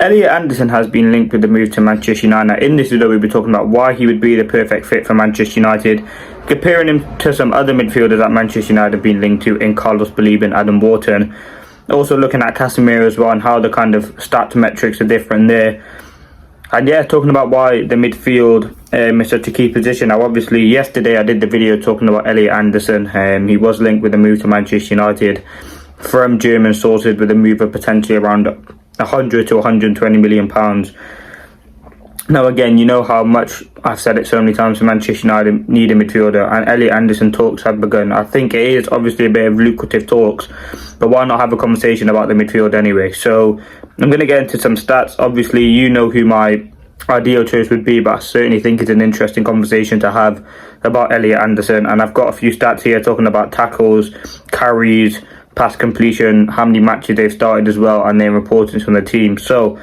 Elliot Anderson has been linked with the move to Manchester United. In this video, we'll be talking about why he would be the perfect fit for Manchester United, comparing him to some other midfielders that Manchester United have been linked to in Carlos Baleba and Adam Wharton. Also looking at Casemiro as well and how the kind of stats metrics are different there. And yeah, talking about why the midfield is such a key position. Now, obviously, yesterday I did the video talking about Elliot Anderson. He was linked with the move to Manchester United from German sources with a move of potentially around 100 to 120 million pounds. Now, again, you know how much I've said it so many times, Manchester United need a midfielder, and Elliot Anderson talks have begun. I think it is obviously a bit of lucrative talks, but why not have a conversation about the midfield anyway? So I'm going to get into some stats. Obviously, you know who my ideal choice would be, but I certainly think it's an interesting conversation to have about Elliot Anderson. And I've got a few stats here talking about tackles, carries, pass completion, how many matches they've started as well, and their importance on the team. So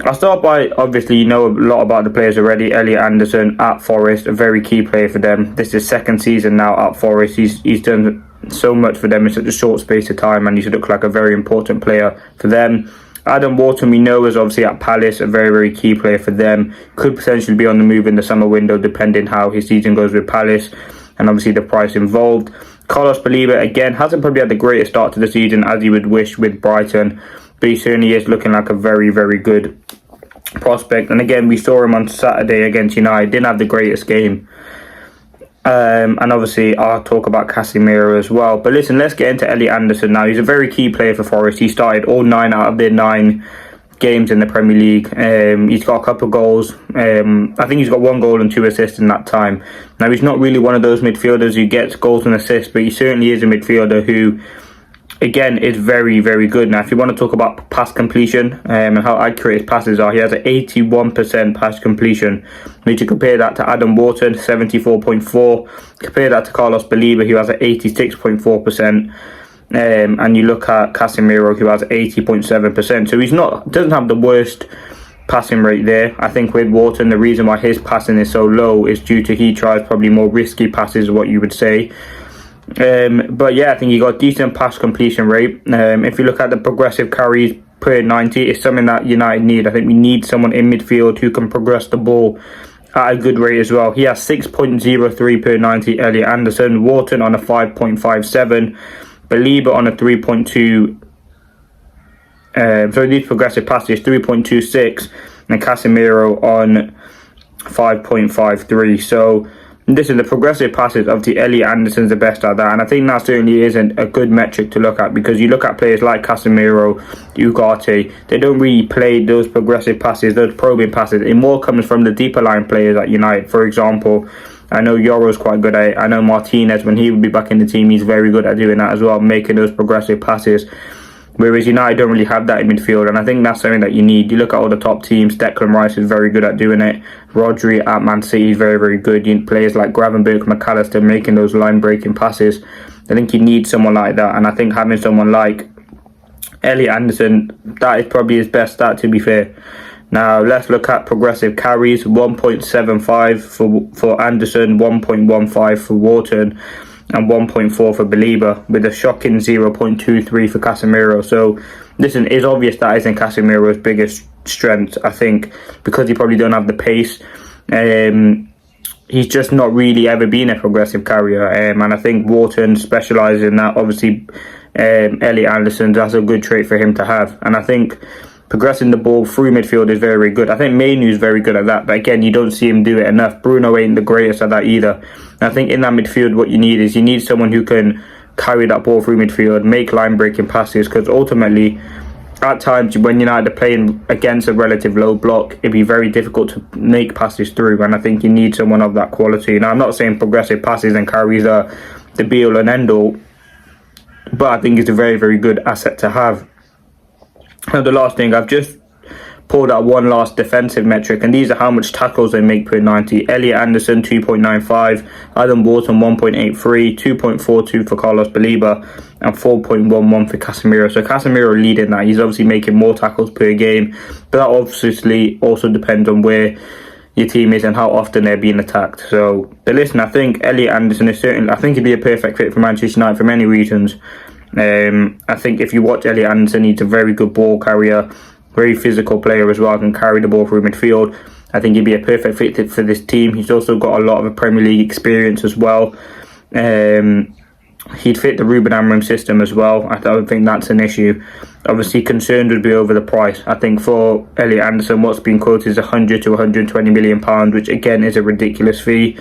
I'll start by, obviously, you know a lot about the players already. Elliot Anderson at Forest, a very key player for them. This is his second season now at Forest. He's done so much for them in such a short space of time, and he's looked like a very important player for them. Adam Wharton, we know, is obviously at Palace, a very, very key player for them. Could potentially be on the move in the summer window, depending how his season goes with Palace, and obviously the price involved. Carlos Baleba, again, hasn't probably had the greatest start to the season as you would wish with Brighton, but he certainly is looking like a very, very good prospect. And again, we saw him on Saturday against United, didn't have the greatest game. And obviously I'll talk about Casemiro as well. But listen, let's get into Elliot Anderson now. He's a very key player for Forest. He started all 9 out of their 9 games in the Premier League. He's got a couple of goals. I think he's got 1 goal and 2 assists in that time. Now, he's not really one of those midfielders who gets goals and assists, but he certainly is a midfielder who, again, is very, very good. Now, if you want to talk about pass completion and how accurate his passes are, he has an 81% pass completion. We need to compare that to Adam Wharton, 74.4. Compare that to Carlos Baleba, who has an 86.4%. And you look at Casemiro, who has 80.7%. So doesn't have the worst passing rate there. I think with Wharton, the reason why his passing is so low is due to he tries probably more risky passes, what you would say. But yeah, I think he got decent pass completion rate. If you look at the progressive carries per 90, it's something that United need. I think we need someone in midfield who can progress the ball at a good rate as well. He has 6.03 per 90, Elliot Anderson. Wharton on a 5.57. Baleba on a 3.2. So these progressive passes, 3.26. And Casemiro on 5.53. So this is the progressive passes. Obviously, Elliot Anderson's the best at that, and I think that certainly isn't a good metric to look at, because you look at players like Casemiro, Ugarte, they don't really play those progressive passes, those probing passes. It more comes from the deeper line players at United. For example, I know Yoro's quite good at it. I know Martinez, when he would be back in the team, he's very good at doing that as well, making those progressive passes. Whereas United don't really have that in midfield, and I think that's something that you need. You look at all the top teams, Declan Rice is very good at doing it. Rodri at Man City is very, very good. You need players like Gravenberch, McAllister making those line-breaking passes. I think you need someone like that, and I think having someone like Elliot Anderson, that is probably his best stat, to be fair. Now, let's look at progressive carries. 1.75 for Anderson, 1.15 for Wharton, and 1.4 for Baleba, with a shocking 0.23 for Casemiro. So, listen, it's obvious that isn't Casemiro's biggest strength, I think, because he probably don't have the pace. He's just not really ever been a progressive carrier, and I think Wharton specialises in that. Obviously, Elliot Anderson, that's a good trait for him to have, and I think progressing the ball through midfield is very, very good. I think Mainoo's very good at that, but again, you don't see him do it enough. Bruno ain't the greatest at that either. And I think in that midfield, what you need someone who can carry that ball through midfield, make line-breaking passes, because ultimately, at times, when United are playing against a relative low block, it'd be very difficult to make passes through, and I think you need someone of that quality. Now, I'm not saying progressive passes and carries are the be-all and end-all, but I think it's a very, very good asset to have. Now, the last thing, I've just pulled out one last defensive metric, and these are how much tackles they make per 90. Elliot Anderson, 2.95. Adam Wharton, 1.83. 2.42 for Carlos Baleba, and 4.11 for Casemiro. So Casemiro leading that. He's obviously making more tackles per game, but that obviously also depends on where your team is and how often they're being attacked. So, but listen, I think Elliot Anderson is certainly, I think he'd be a perfect fit for Manchester United for many reasons. I think if you watch Elliot Anderson, he's a very good ball carrier. very physical player as well, can carry the ball through midfield. I think he'd be a perfect fit for this team. He's also got a lot of Premier League experience as well. He'd fit the Ruben Amorim system as well. I don't think that's an issue. Obviously, concerned would be over the price. I think for Elliot Anderson, what's been quoted is 100 to 120 million pounds, which again is a ridiculous fee.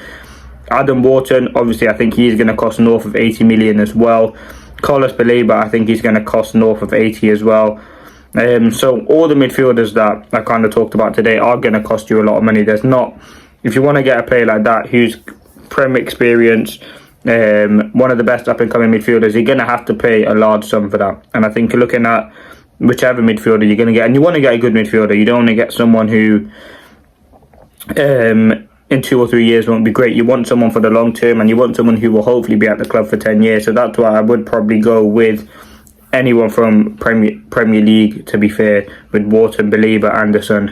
Adam Wharton, obviously, I think he's going to cost north of 80 million as well. Wharton Baleba, I think he's going to cost north of 80 as well. So all the midfielders that I kind of talked about today are going to cost you a lot of money. There's not, if you want to get a player like that who's Premier experience, one of the best up and coming midfielders, you're going to have to pay a large sum for that. And I think looking at whichever midfielder you're going to get, and you want to get a good midfielder, you don't want to get someone who in 2 or 3 years won't be great. You want someone for the long term, and you want someone who will hopefully be at the club for 10 years. So that's why I would probably go with anyone from Premier League, to be fair, with Wharton, Baleba, Anderson.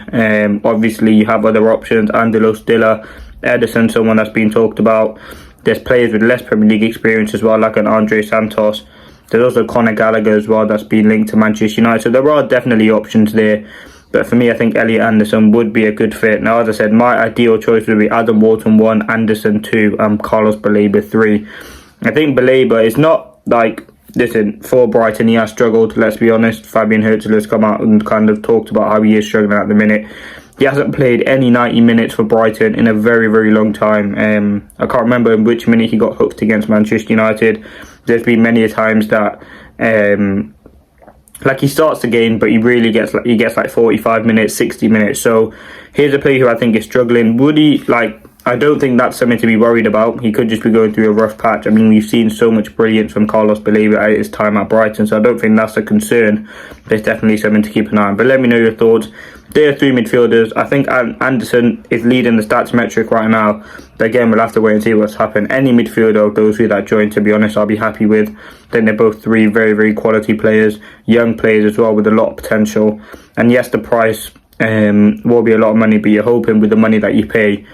Obviously you have other options, Angelos, Dilla, Edison, someone that's been talked about. There's players with less Premier League experience as well, like an Andre Santos. There's also Conor Gallagher as well, that's been linked to Manchester United. So there are definitely options there. But for me, I think Elliot Anderson would be a good fit. Now, as I said, my ideal choice would be Adam Wharton 1, Anderson 2, and Carlos Baleba 3. I think Baleba is not like, listen, for Brighton he has struggled, let's be honest. Fabian Herzl has come out and kind of talked about how he is struggling at the minute. He hasn't played any 90 minutes for Brighton in a very, very long time. I can't remember in which minute he got hooked against Manchester United. There's been many a times that like he starts the game, but he really gets like 45 minutes, 60 minutes. So here's a player who I think is struggling. Would he, like, I don't think that's something to be worried about. He could just be going through a rough patch. I mean, we've seen so much brilliance from Carlos Baleba at his time at Brighton, so I don't think that's a concern. There's definitely something to keep an eye on. But let me know your thoughts. There are 3 midfielders. I think Anderson is leading the stats metric right now. But again, we'll have to wait and see what's happened. Any midfielder of those 3 that join, to be honest, I'll be happy with. Then they're both 3 very, very quality players. Young players as well with a lot of potential. And yes, the price will be a lot of money, but you're hoping with the money that you pay,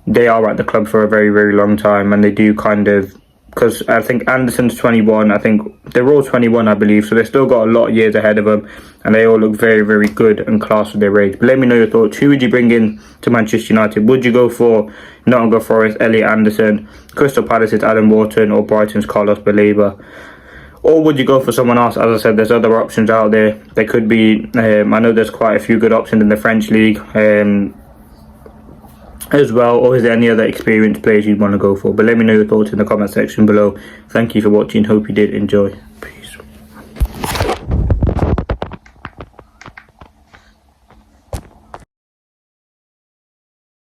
they are at the club for a very, very long time, and they do kind of, because I think Anderson's 21, I think they're all 21, I believe, so they've still got a lot of years ahead of them, and they all look very, very good and class for their age. But let me know your thoughts. Who would you bring in to Manchester United? Would you go for Nottingham Forest, Elliot Anderson, Crystal Palace's Adam Wharton, or Brighton's Carlos Baleba? Or would you go for someone else? As I said, there's other options out there. There could be, I know there's quite a few good options in the French league, as well, or is there any other experienced players you'd want to go for? But let me know your thoughts in the comment section below. Thank you for watching, hope you did enjoy. Peace.